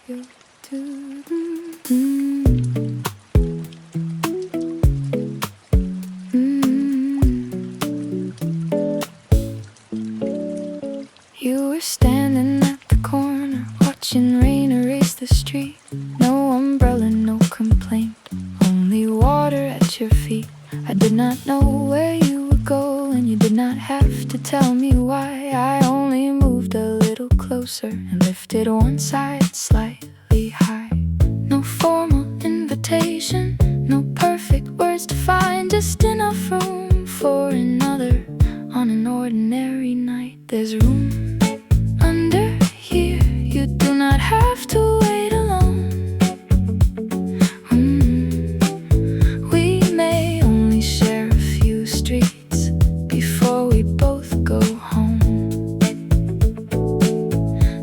you to You were standing at the corner, watching rain erase the street. No umbrella, no complaint, only water at your feet. I did not know where you were going, you did not have to tell me why. I only moved a little closer and lifted one side slightly high. No formal invitation, no perfect words to find, just enough room for another on an ordinary night. There's room under here, you do not have to wait alone. We may only share a few streets before we both go home.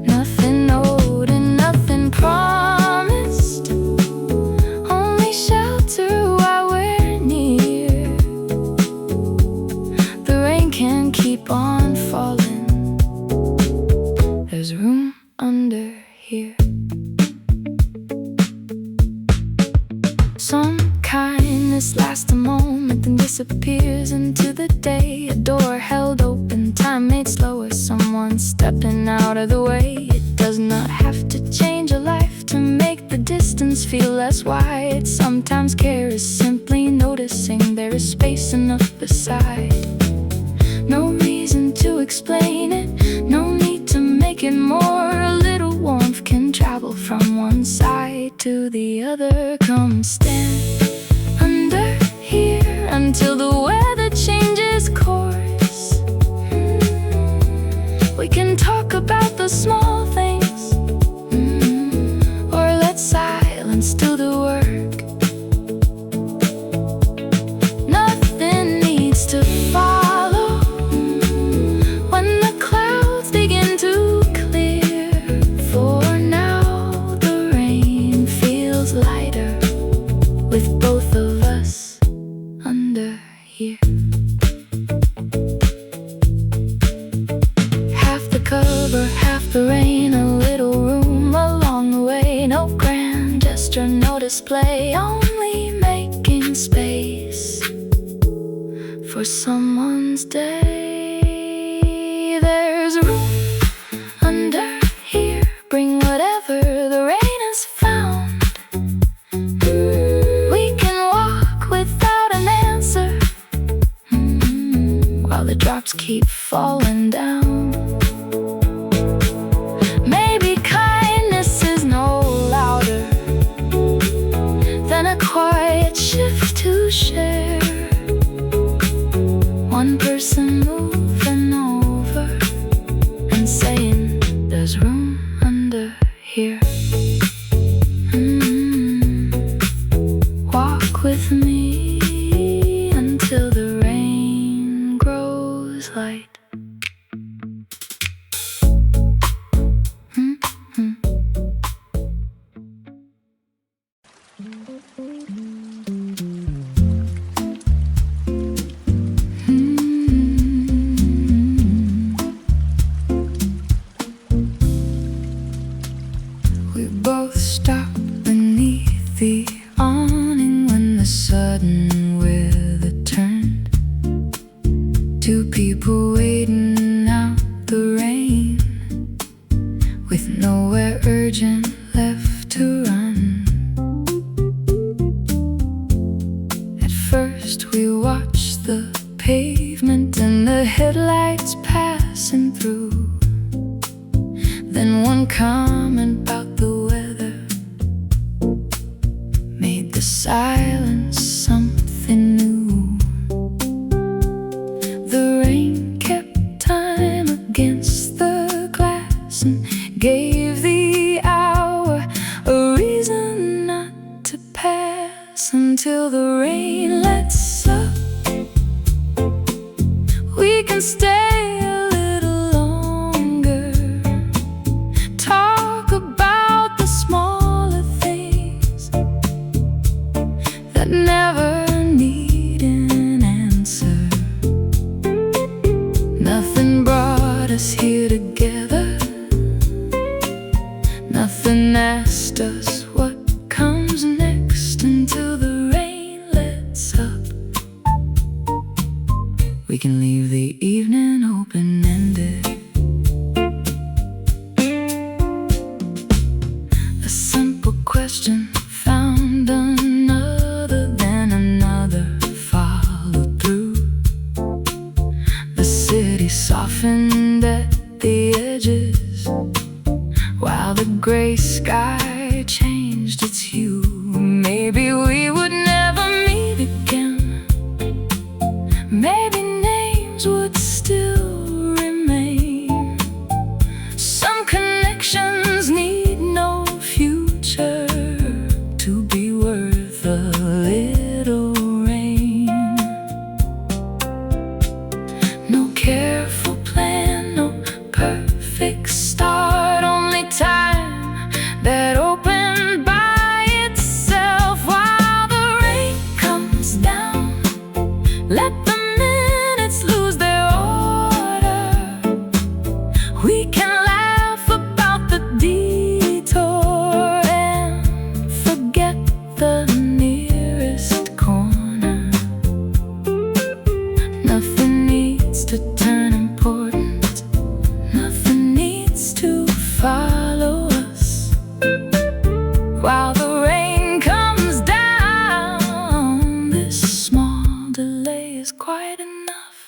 Nothing owed and nothing promised, only shelter while we're near. The rain can keep on falling, there's room under here. Some kindness lasts a moment then disappears into the day. A door held open, time made slower, someone stepping out of the way. It does not have to change a life to make the distance feel less wide. Sometimes care is simply noticing there is space enough beside. No reason to explain it, no need to make it more. A little warmth can travel from one side to the other. Come stand under here until the weather changes course. We can talk about the small things, or let silence do the work. Nothing needs to follow when the clouds begin to clear. For now the rain feels lighter with both of us under here. Half the cover, half the rain, a little room along the way. No grand gesture, no display, only making space for someone's day. There's room under here, bring whatever the rain has found. We can walk without an answer, while the drops keep falling down. Maybe kindness is no louder than a quiet shift to share. One person moving over and saying there's room under here. Walk with me until the rain grows light. We both stopped beneath the awning when the sudden weather turned. Two people waiting out the rain, with nowhere urgent left to run. At first we watched the pavement and the headlights passing through. Then one comment about the weather made the silence something new. The rain kept time against the glass and gave the hour a reason not to pass. Until the rain lets up, we can stay a little longer, talk about the smaller things that never need an answer. Nothing brought us here together, Nothing asked us what comes next until the rain lets up. We can leave the evening open-ended. A simple question found another, then another followed through. The city softened at the edges, while the gray sky changed its hue. Maybe we would never meet again. Maybe names would still remain. Some connections need no future to be worth a little rain. No careful plan, no perfect start, only time that opened by itself. While the rain comes down, let the minutes lose their order. We can laugh about the detour and forget the nearest corner. Nothing needs to turn important, nothing needs to follow us. While the rain comes down, this small delay is quite enough.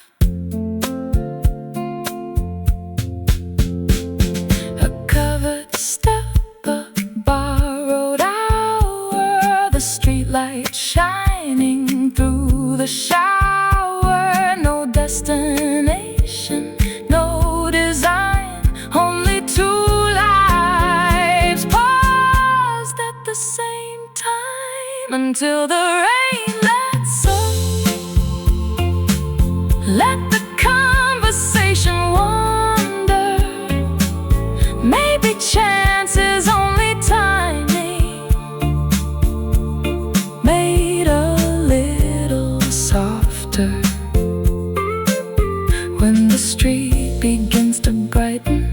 A covered step, a borrowed hour, the streetlight shining through the shower. No destination, no design, only two lives paused at the same time until the rain lets up. Let the conversation wander. Maybe chance is only tiny, made a little softer. When the street begins to brighten,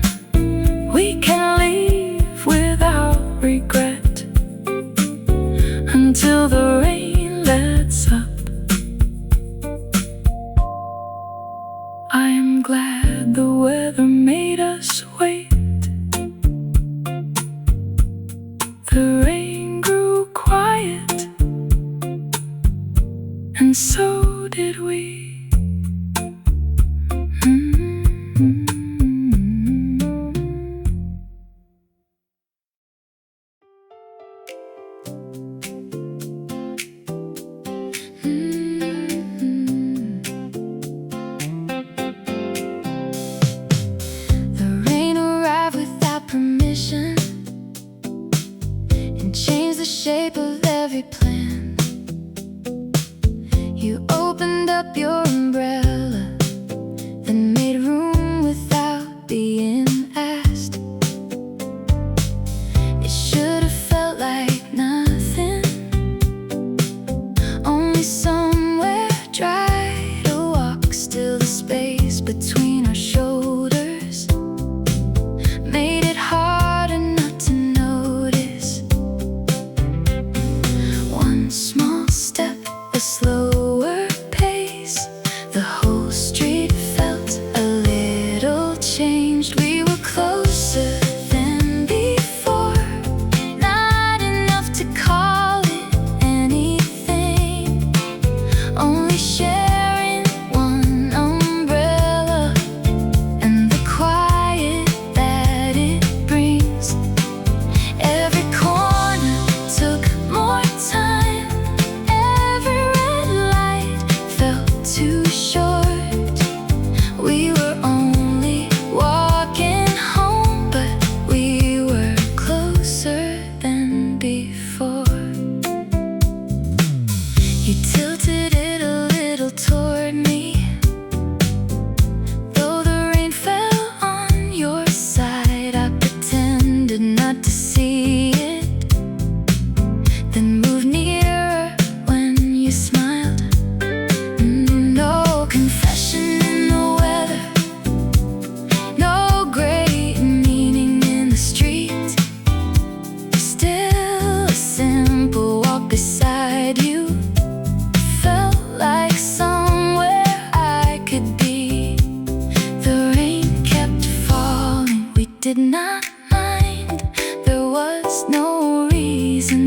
we can leave without regret until the rain lets up. I'm glad the weather made us wait. The rain grew quiet, and so did we. The rain arrived without permission and changed the shape of every plan. You opened up your umbrella, then made room without being asked. It should have felt like nothing, only somewhere dry to walk. Still the space between our shoulders made it harder not to notice. One small step, a slower pace, the whole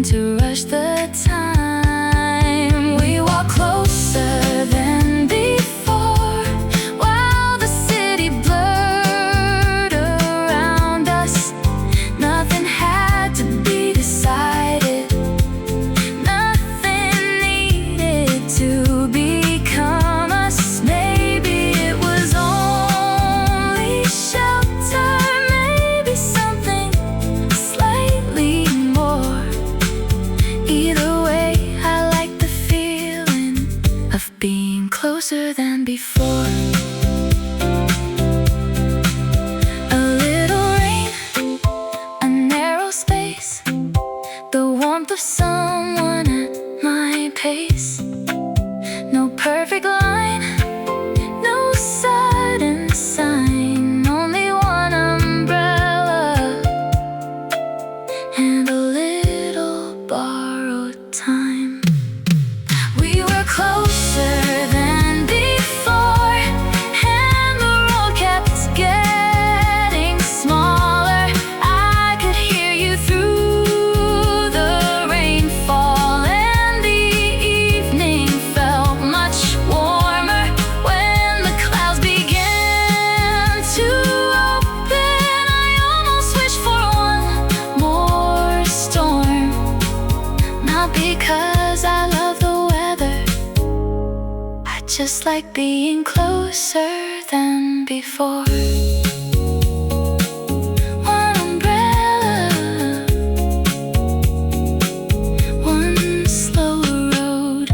trying to rush the time. We walk closer than before, while the city blurred around us. Nothing had to be decided, nothing needed to become us. Maybe it was only shelter, maybe something slightly more. Either way, I like the feeling of being closer than before. A little rain, a narrow space, the warmth of someone at my pace. No perfect line, no sudden sign, only one umbrella and a little borrowed time. We were closer than before, and the road kept getting smaller. I could hear you through the rainfall, and the evening felt much warmer when the clouds began to open. I almost wished for one more storm, not because I love the weather, I just like being closer than before. One umbrella, one slower road.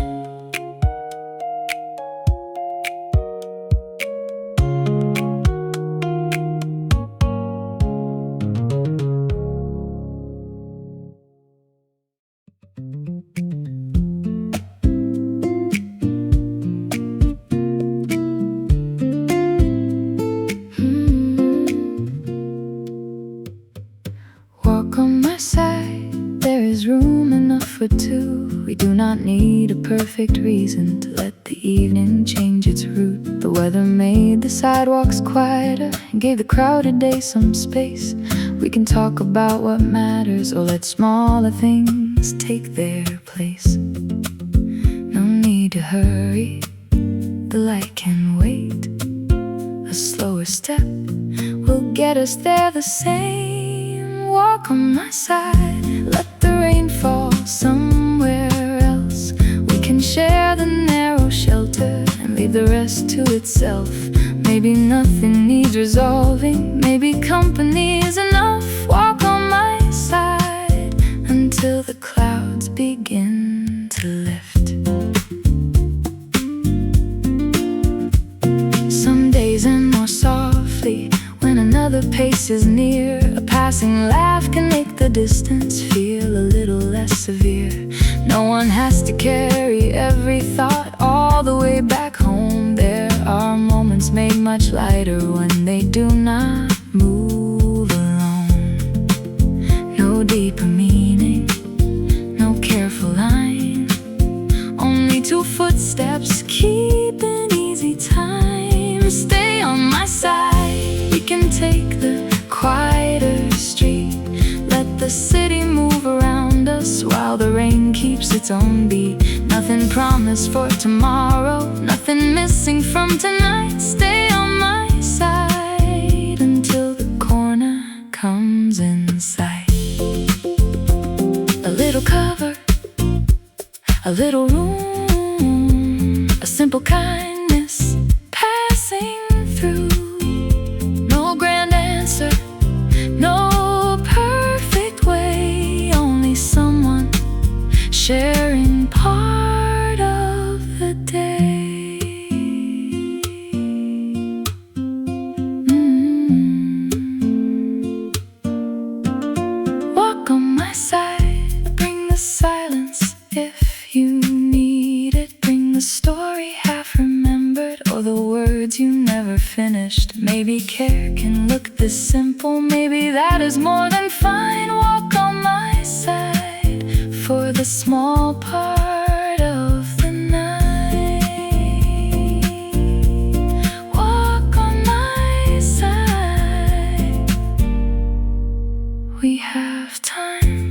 Walk on my side, there is room enough for two. We do not need a perfect reason to let the evening change its route. The weather made the sidewalks quieter and gave the crowded day some space. We can talk about what matters or let smaller things take their place. No need to hurry, the light can wait. A slower step will get us there the same. Walk on my side, let the rain fall somewhere else. We can share the narrow shelter and leave the rest to itself. Maybe nothing needs resolving, maybe company is enough. Walk on my side until the clouds begin to lift. Some days end more softly when another pace is near. A passing laugh can make the distance feel a little less severe. No one has to carry every thought all the way back home. There are moments made much lighter when they do not move alone. No deeper meaning, no careful line, only two footsteps keep an easy time. Stay on my side, we can take the quieter street. Let the city move around us while the rain keeps its own beat. Nothing promised for tomorrow, nothing missing from tonight. Stay on my side until the corner comes in sight. A little cover, a little room, a simple kindness passing through. No grand answer, no perfect way, only someone sharing part of the day. Walk on my side, bring the silence if you need it. Bring the story half remembered or the words you never finished. Maybe care can look this simple, maybe that is more than fine. Walk on my side for the small part of the night. Walk on my side, we have time.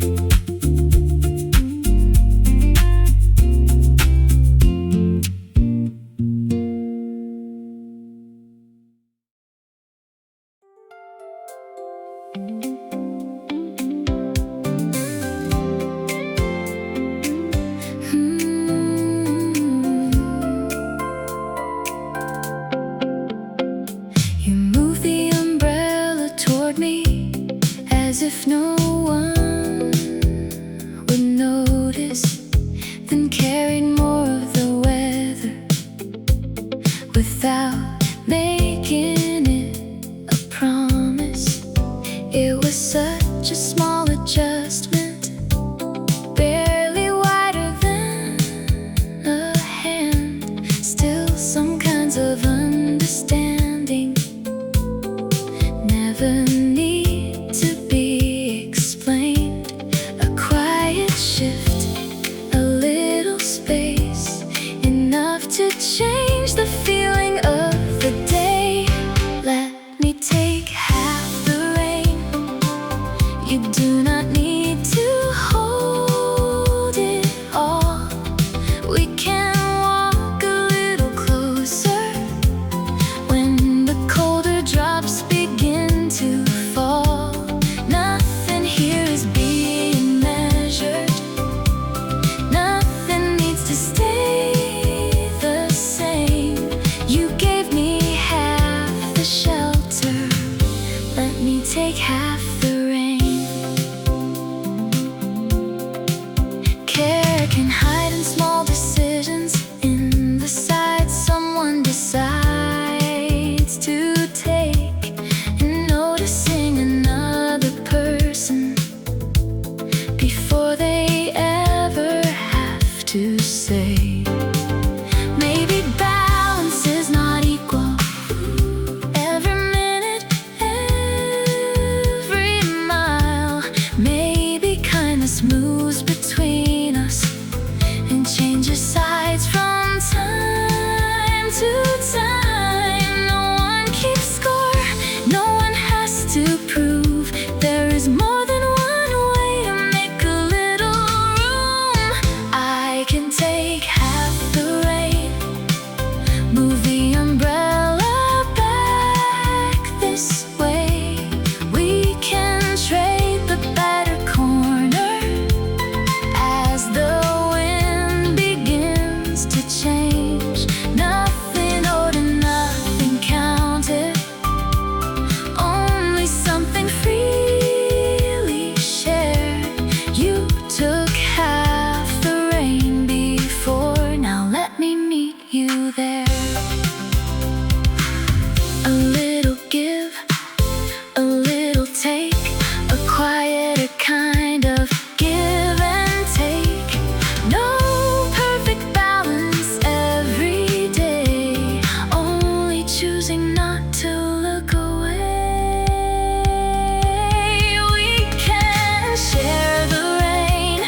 before they ever have to say. Maybe balance is not equal. Every minute, every mile. Maybe kindness moves between us and changes sides from time to time. No one keeps score, no one has to prove. There is more than one way to make a little room. I can take half the rain, move the umbrella back this way. We can trade the better corner as the wind begins to change. Nothing owed and nothing counted, only something freely shared. You took half the rain before, now let me meet you there. A little give, a little take, a quieter kind of give and take. No perfect balance every day, only choosing not to look away. We can share the rain,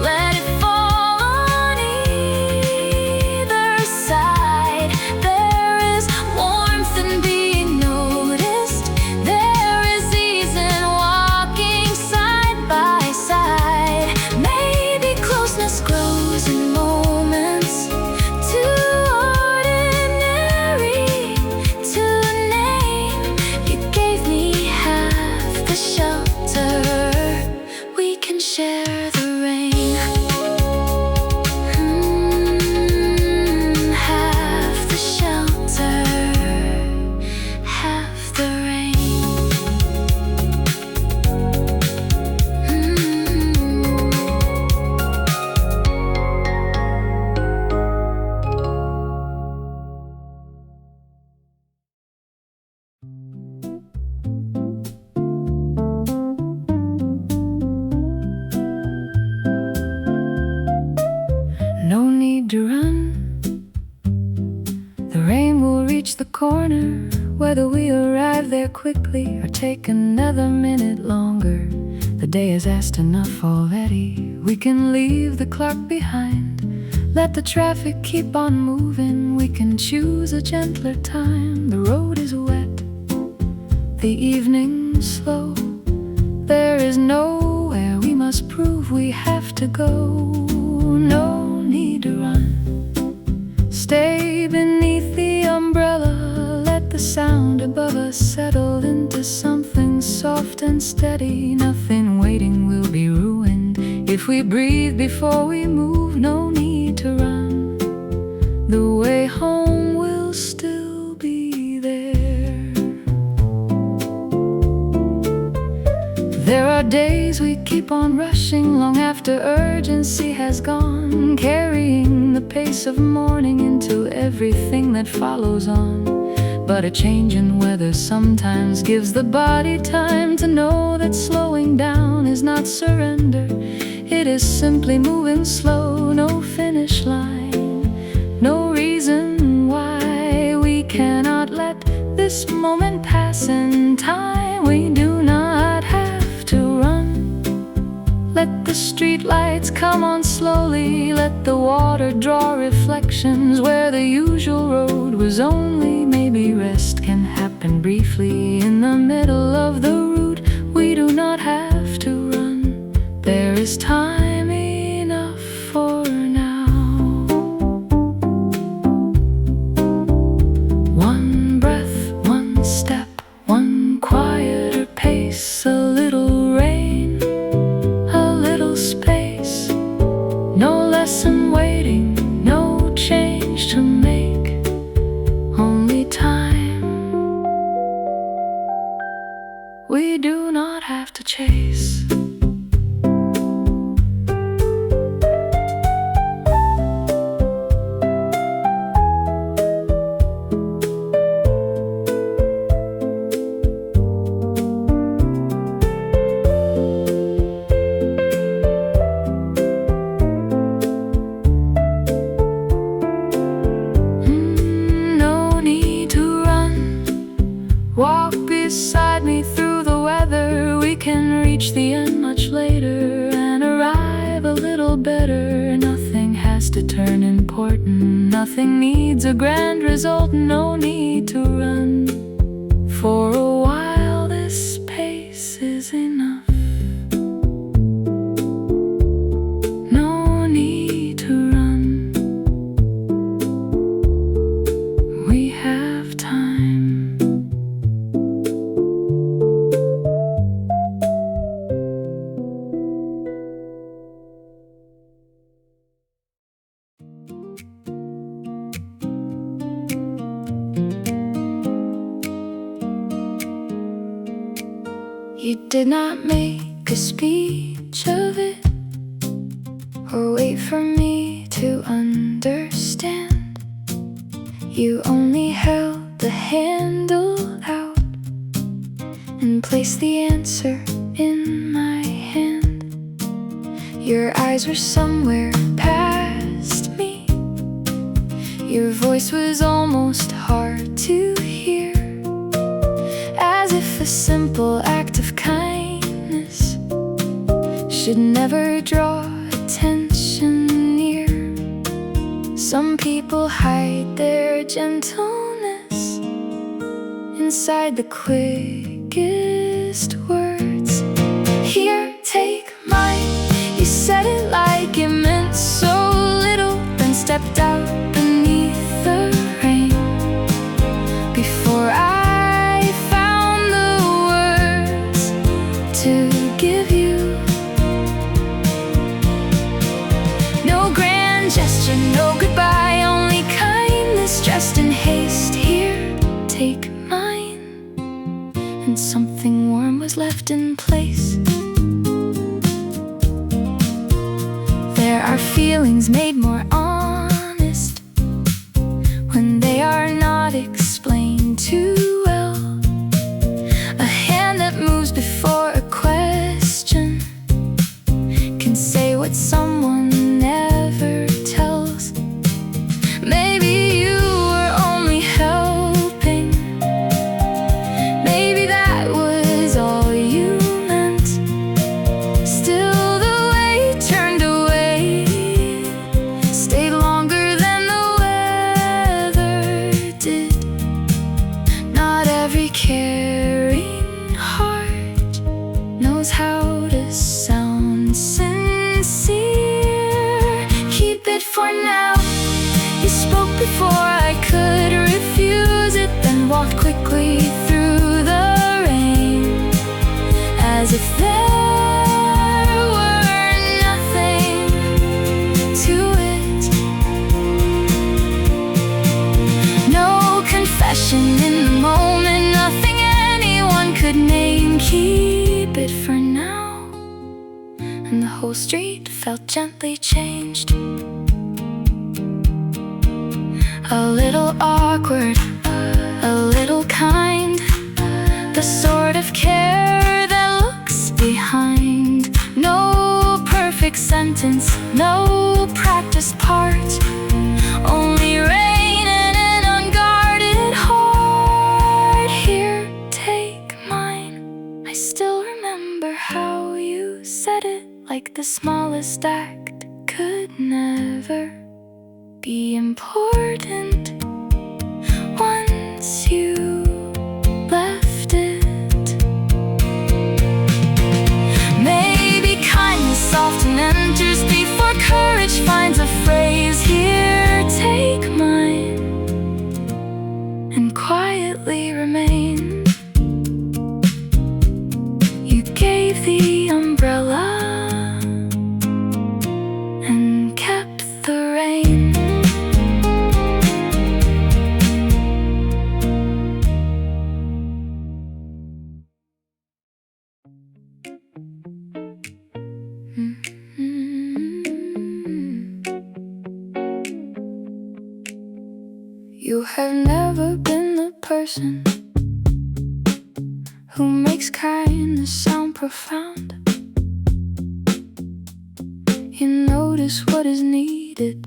let it fall on either side. There is warmth in being noticed, there is ease in walking side by side. Maybe closeness grows in moments too ordinary to name. You gave me half the shelter, we can share the rain. Half the shelter, half the rain. No need to run, the rain will reach the corner. Whether we arrive there quickly or take another minute longer, the day has asked enough already. We can leave the clock behind, let the traffic keep on moving. We can choose a gentler time. The road is wet, the evening slow. There is nowhere we must prove we have to go. No need to run, stay beneath the umbrella. Let the sound above us settle into something soft and steady. Nothing waiting will be ruined if we breathe before we move. No need to run, the way home will still be there. There are days we keep on rushing long after urgency has gone, carrying the pace of morning into everything that follows on. But a change in weather sometimes gives the body time to know that slowing down is not surrender. It is simply moving slow, no finish line, no reason why we cannot let this moment pass in time. We do not have to run. Let the street lights come on slowly, let the water draw reflections where the usual road was only. Maybe rest can happen briefly in the middle of the route. We do not have to run, there is time enough for now. One breath, one step, one quieter pace, a little rain, a little space. No lesson waiting, no change to make, only time. We do not have to chase. much later and arrive a little better. Nothing has to turn important, nothing needs a grand result, no need to run. For a while this pace is enough, no need to run. We have time. You did not make a speech of it, or wait for me to understand. You only held the handle out and placed the answer in my hand. Your eyes were somewhere past me, your voice was almost hard to hear, as if a simple act of kindness should never draw attention near. Some people hide their gentleness inside the quickest words. Here, take mine. You said it like it meant so little, then stepped out beneath the rain before I found the words to give you. No grand gesture, no goodbye, only kindness dressed in haste. Here, take mine. And something warm was left in place. There are feelings made more honest when they are not explained too well. A hand that moves before a question can say what someone never tells. Maybe you were only helping, maybe that was all you meant. Still the way turned away stayed longer than the weather did. Not every caring heart knows how to sound sincere. Keep it for now. You spoke before I could refuse it, then walked quickly through the rain, as if there were nothing to it. No confession in the moment, nothing anyone could name. Keep it for now. And the whole street felt gently changed. A little awkward, a little kind, the sort of care that looks behind. No perfect sentence, no practiced part, only rain and an unguarded heart. Here, take mine. I still remember how you said it, like the smallest act could never be important once you left it. Maybe kindness often enters before courage finds a phrase. Here, take mine, and quietly remain. You gave the umbrella and kept the rain. You have never been the person who makes kindness sound profound. You notice what is needed,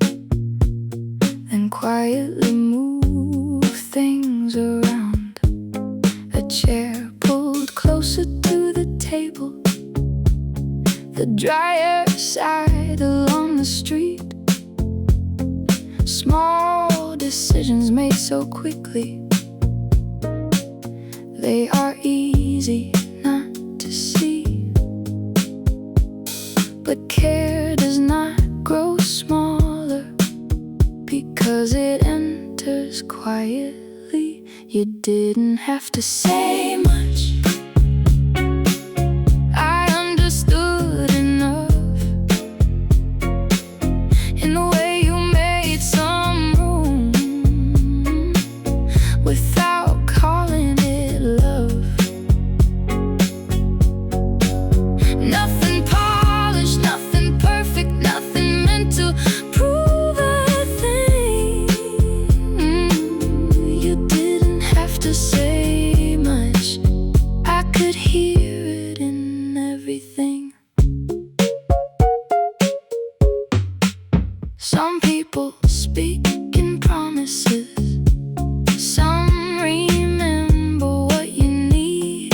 then quietly move things around. A chair pulled closer to the table, the drier side along the street. Small decisions made so quickly, they are easy not to see. But care does not grow smaller because it enters quietly. You didn't have to say much, I understood enough in the way you made some room without calling it love. Nothing polished, nothing perfect, nothing meant to prove a thing. You didn't have to say much, I could hear it in everything. Some people speak in promises, some remember what you need,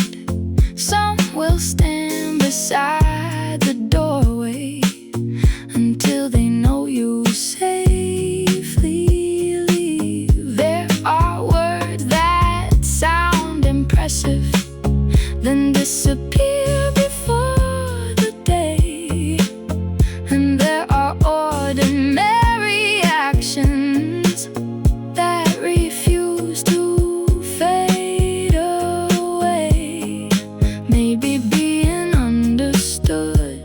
some will stand beside the doorway until they know you safely leave. There are words that sound impressive, then disappear before the day. And there are ordinary actions that refuse to fade away. Maybe being understood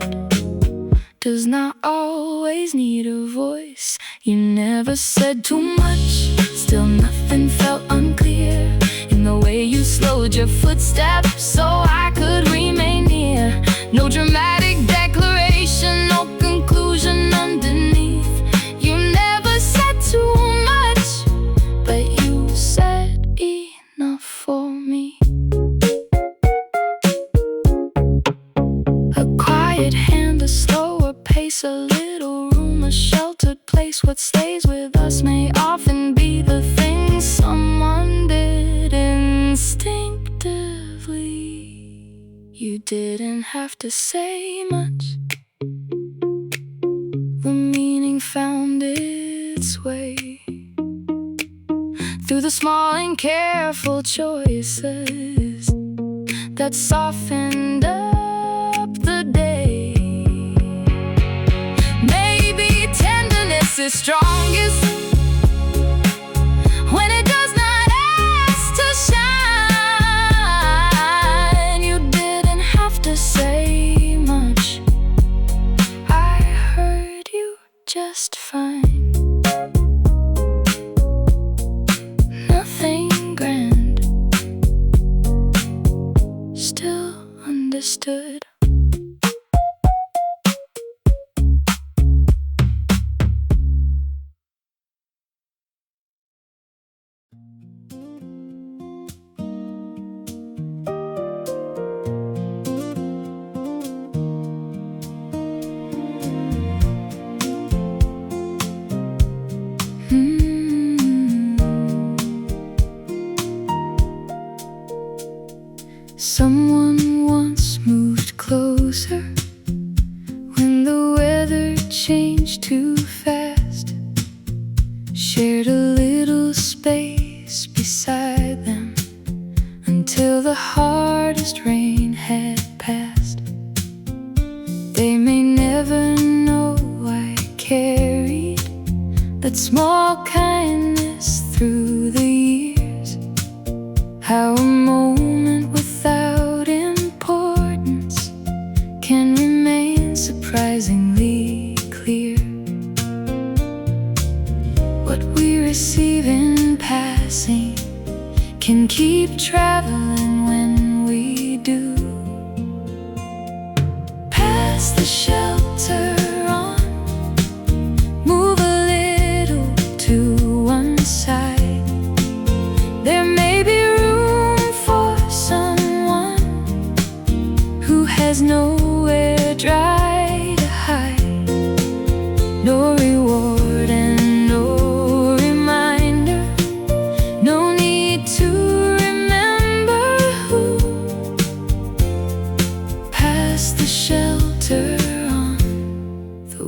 does not always need a voice. You never said too much, still nothing felt unclear in the way you slowed your footsteps so I could remain near. No dramatic declaration, no conclusion underneath. You never said too much, but you said enough for me. A quiet hand, a slower pace, a little room, a sheltered place. What stays with us may often be the things someone did instinctively. You didn't have to say much, the meaning found its way through the small and careful choices that softened up the day. Maybe tenderness is strongest when it does not ask to shine. You didn't have to say much, I heard you just fine. Nothing grand, still understood. Someone once moved closer when the weather changed too fast, shared a little space beside them until the hardest rain had passed. They may never know I carried that small kindness through the years, how a moment without importance can remain surprisingly clear. What we receive in passing can keep traveling when we do. Past the shelter on, move a little to one side. There may be room for someone who has nowhere dry to hide. No reward and no reminder, no need to remember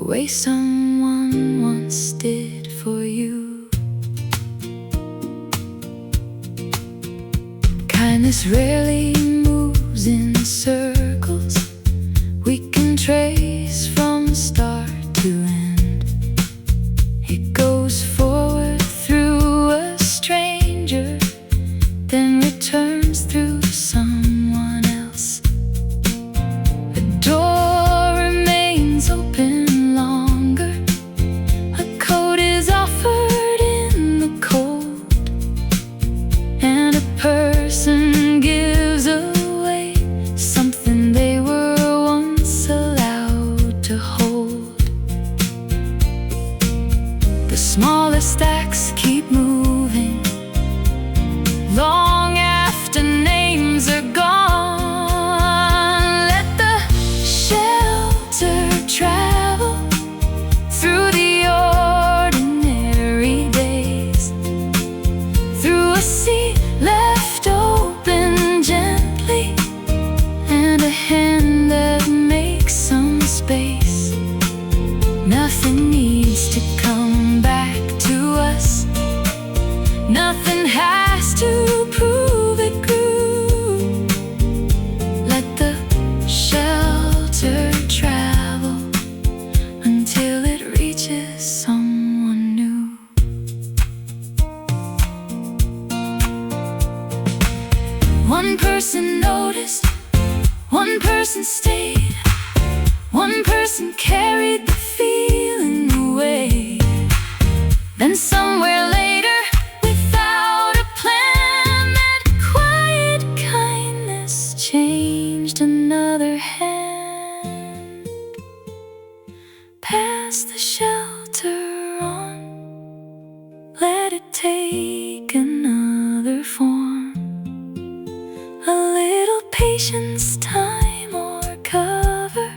way someone once did for you. Kindness rarely moves in circles. We can trace from start to end. It goes forward through a stranger, then returns through someone else. The door remains open longer. A coat is offered in the cold, and a person gives away something they were once allowed to hold. The smallest acts keep moving long after names are gone. Let the shelter travel through the ordinary days, through a sea left open gently, and a hand that makes some space. Nothing needs to come back to us. Nothing has to prove it grew. Let the shelter travel until it reaches someone new. One person noticed, one person stayed, one person carried the feeling away. Then somewhere later, without a plan, that quiet kindness changed another hand. Pass the shelter on, let it take another form. A little patience, time, or cover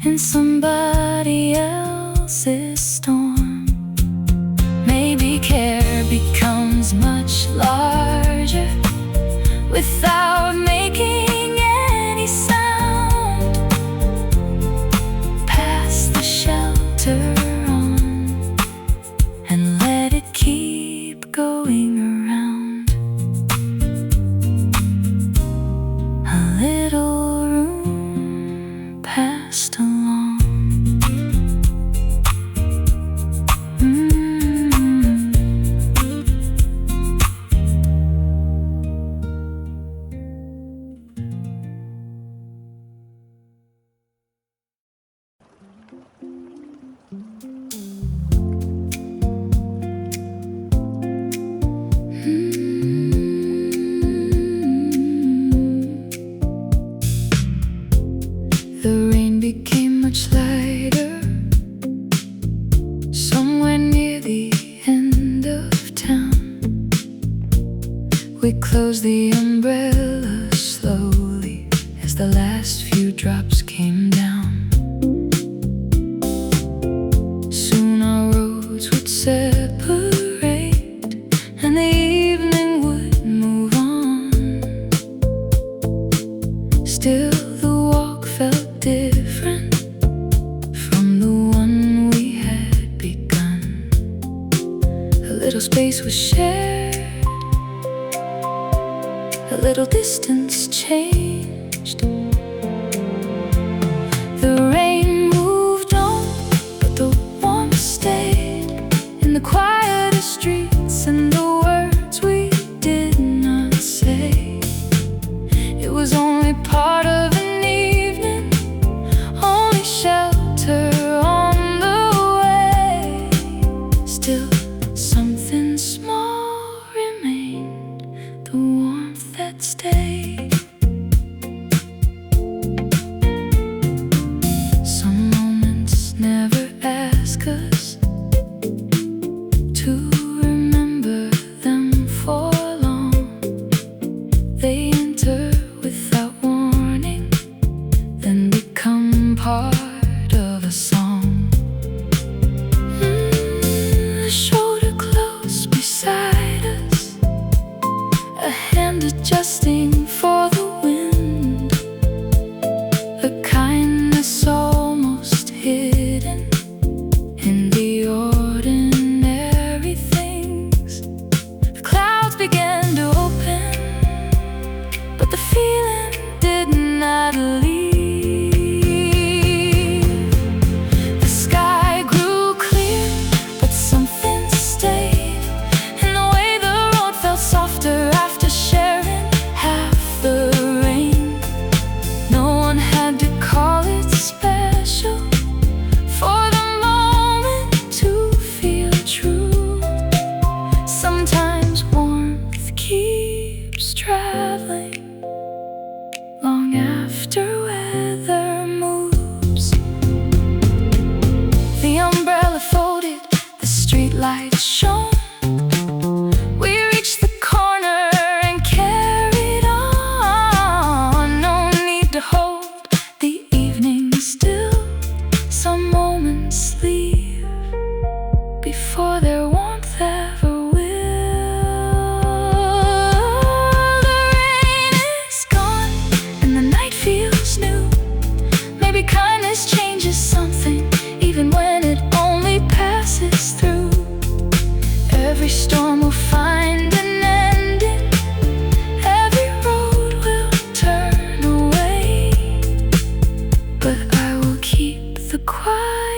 in somebody else's storm. Maybe care becomes much larger without making any sound. Pass the shelter on and let it keep going around. A little room passed along. The rain became much lighter somewhere near the end of town. We closed the umbrella slowly as the last few drops came down. Soon our roads would separate and the evening would move on. Still the walk felt different from the one we had begun. A little space was shared, a little distance changed. The rain moved on, but the warmth stayed in the quieter streets and the words we did not say. It was only part of an evening, only shelter on the way. Still, something small remained, the warmth that stayed. Some moments never ask us to remember them for long. They enter without warning, then become part of a song. A shoulder close beside us, a hand adjusting for the wind, a kindness almost hidden the quiet